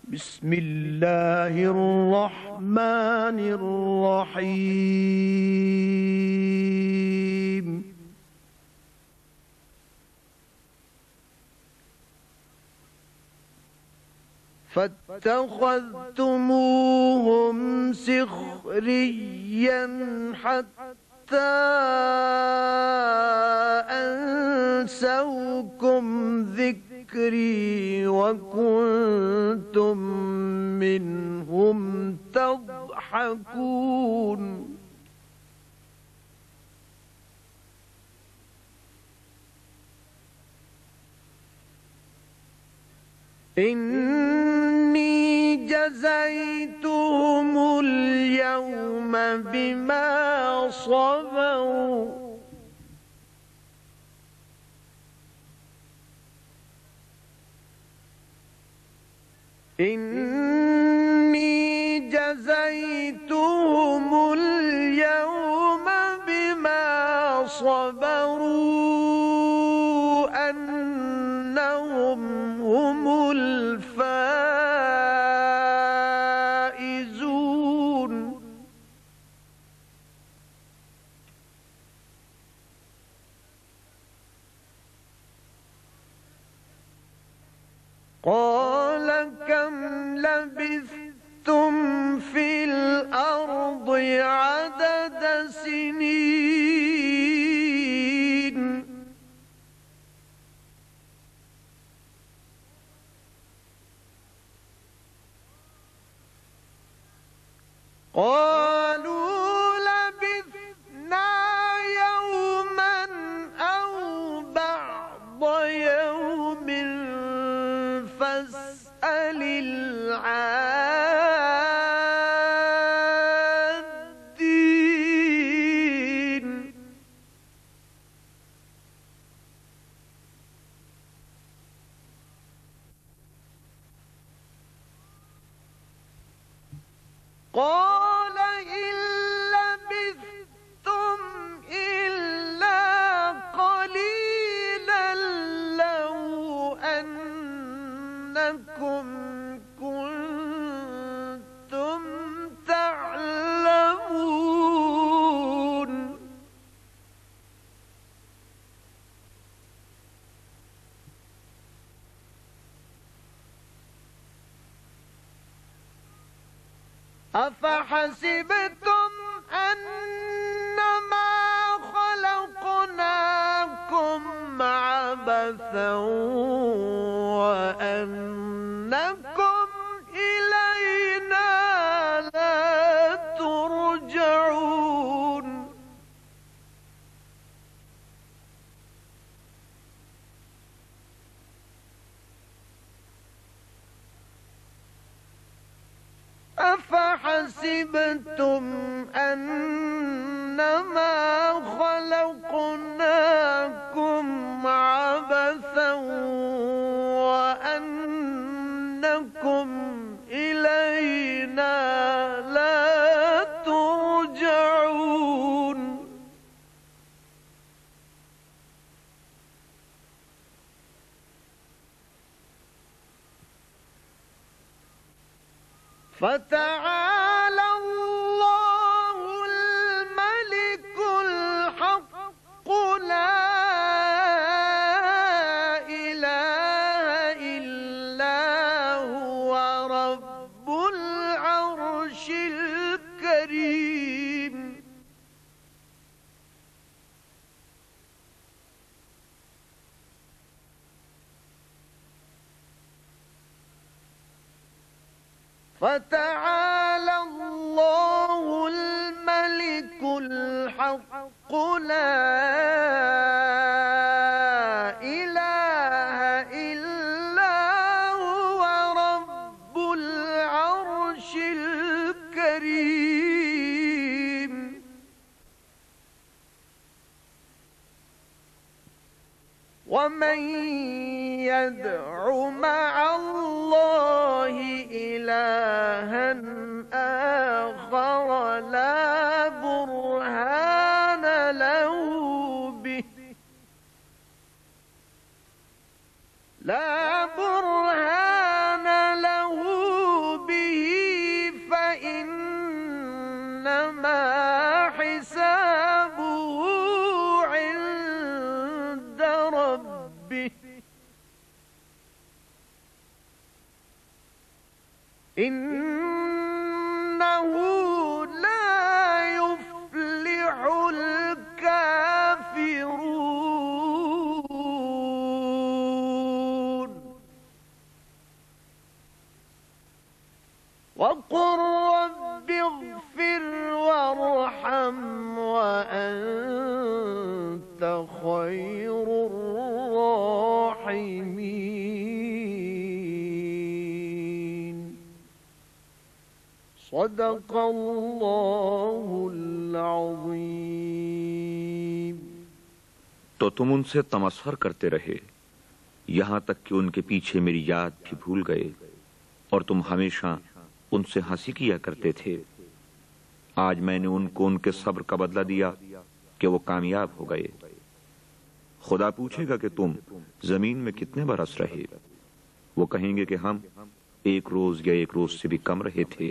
بسم الله الرحمن الرحيم فاتخذتموهم سخريا حتى أنسوكم ذكري وكنتم منهم تضحكون إني جزيتهم اليوم بما صبروا إني جزيتهم اليوم بما صبروا أنهم هم الفائزون قال كم لبثتم في الأرض عدد سنين قالوا لبثنا يوما أو بعض يوم فاسأل العادين قال إن لبثتم إلا قليلا لو أنكم كنتم تعلمون أفحسبتم أنما خلقناكم عبثا وأنكم إلينا لا ترجعون أفحسبتم أنما خلقناكم عبثا وأنكم إلينا لا ترجعون فتعالى الله الملك الحق لا إله إلا هو رب العرش الكريم فتعالى الله الملك الحق لا إله إلا هو رب العرش الكريم ومن يدع مع الله إلها آخر لا برهان له به لا برهان له इन्नहु ला युफ्लिहुल काफिरून वक़ुल रब्बिग़फिर वरहम वअन्त ख़ैरुर राहिमीन। सदक़ल्लाहुल अज़ीम। तो तुम उनसे तमस्खुर करते रहे यहां तक कि उनके पीछे मेरी याद भी भूल गए और तुम हमेशा उनसे हंसी किया करते थे। आज मैंने उनको उनके सब्र का बदला दिया कि वो कामयाब हो गए। खुदा पूछेगा कि तुम जमीन में कितने बरस रहे। वो कहेंगे कि हम एक रोज या एक रोज से भी कम रहे थे।